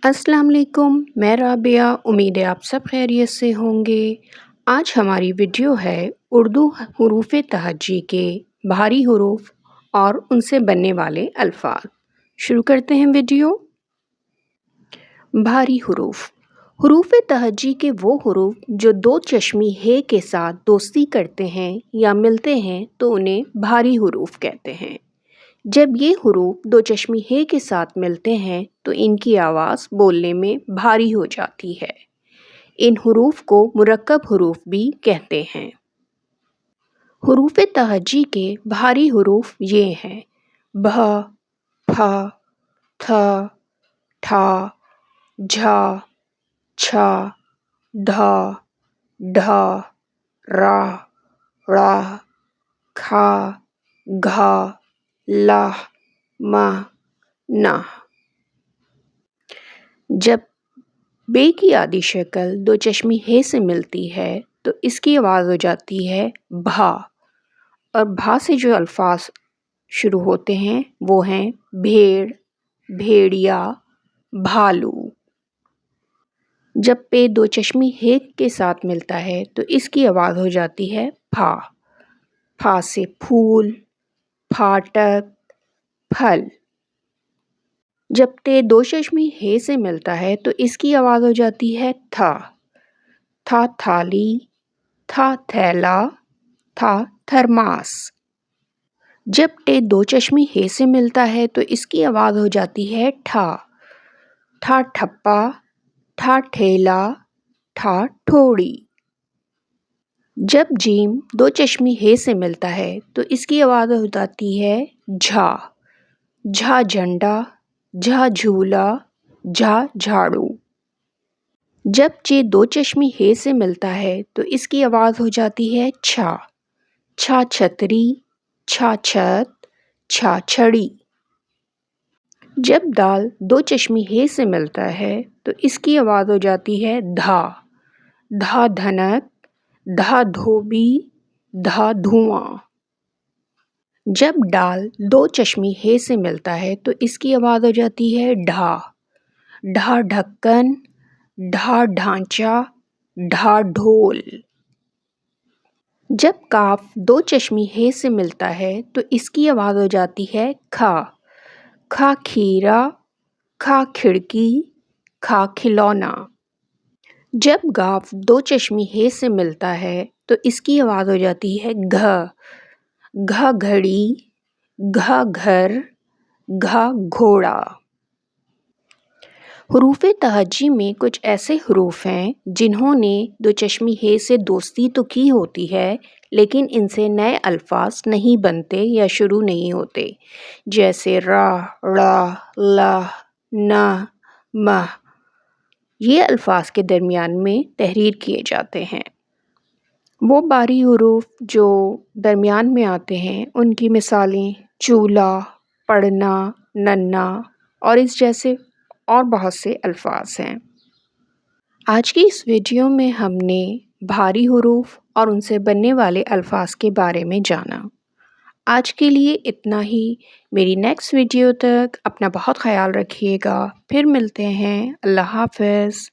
अस्सलाम वालेकुम, मैं राबिया। उम्मीद है आप सब खैरियत से होंगे। आज हमारी वीडियो है उर्दू हरूफ तहज्जी के भारी हरूफ और उनसे बनने वाले अल्फाज। शुरू करते हैं वीडियो। भारी हरूफ। हरूफ तहज्जी के वो हरूफ जो दो चश्मी हे के साथ दोस्ती करते हैं या मिलते हैं तो उन्हें भारी हरूफ कहते हैं। जब ये हरूफ दो चश्मी हे के साथ मिलते हैं तो इनकी आवाज़ बोलने में भारी हो जाती है। इन हरूफ को मुरक्कब हरूफ भी कहते हैं। हरूफ तहज्जी के भारी हरूफ ये हैं: भ, फ, थ, ठा, झा, छ, ध, ढ, रा, ड़ा, खा, घा, लाह, माह, नाह। जब बे की आधी शक्ल दो चश्मी हे से मिलती है तो इसकी आवाज़ हो जाती है भा, और भा से जो अल्फाज शुरू होते हैं वो हैं भेड़, भेड़िया, भालू। जब पे दो चश्मी हे के साथ मिलता है तो इसकी आवाज़ हो जाती है फा। फा से फूल, फाटक, फल। जब ते दो चश्मी हे से मिलता है तो इसकी आवाज़ हो जाती है था। था थाली, था थैला, था थर्मास। जब टे दो चश्मी हे से मिलता है तो इसकी आवाज़ हो जाती है ठा। ठा ठप्पा, ठा ठेला, ठा ठोड़ी। जब जीम दो चश्मी हे से मिलता है तो इसकी आवाज़ हो जाती है झा। झा झंडा, झा झूला, झा झाड़ू। जब चे दो चश्मी हे से मिलता है तो इसकी आवाज़ हो जाती है छा। छा छतरी, छा छत, छा छड़ी। जब दाल दो चश्मी हे से मिलता है तो इसकी आवाज़ हो जाती है धा। धा धनक, धा धोबी, धा धुआं। जब डाल दो चश्मी हे से मिलता है तो इसकी आवाज़ हो जाती है ढा। ढा ढक्कन, ढा ढांचा, ढा ढोल। जब काफ दो चश्मी हे से मिलता है तो इसकी आवाज़ हो जाती है खा। खा खीरा, खा खिड़की, खा खिलौना। जब गाफ दो चश्मी हे से मिलता है तो इसकी आवाज़ हो जाती है घ। घ घड़ी, घ घर, घ घोड़ा। हरूफ तहज्जी में कुछ ऐसे हरूफ हैं जिन्होंने दो चश्मी हे से दोस्ती तो की होती है लेकिन इनसे नए अल्फाज नहीं बनते या शुरू नहीं होते, जैसे रा, ड़ा, ला, ना, मह। ये अल्फाज के दरमियान में तहरीर किए जाते हैं। वो बारी हरूफ जो दरमियान में आते हैं उनकी मिसालें चूल्हा, पढ़ना, नन्ना और इस जैसे और बहुत से अल्फाज हैं। आज की इस वीडियो में हमने भारी हरूफ और उनसे बनने वाले अल्फाज के बारे में जाना। आज के लिए इतना ही। मेरी नेक्स्ट वीडियो तक अपना बहुत ख्याल रखिएगा। फिर मिलते हैं। अल्लाह हाफ़िज़।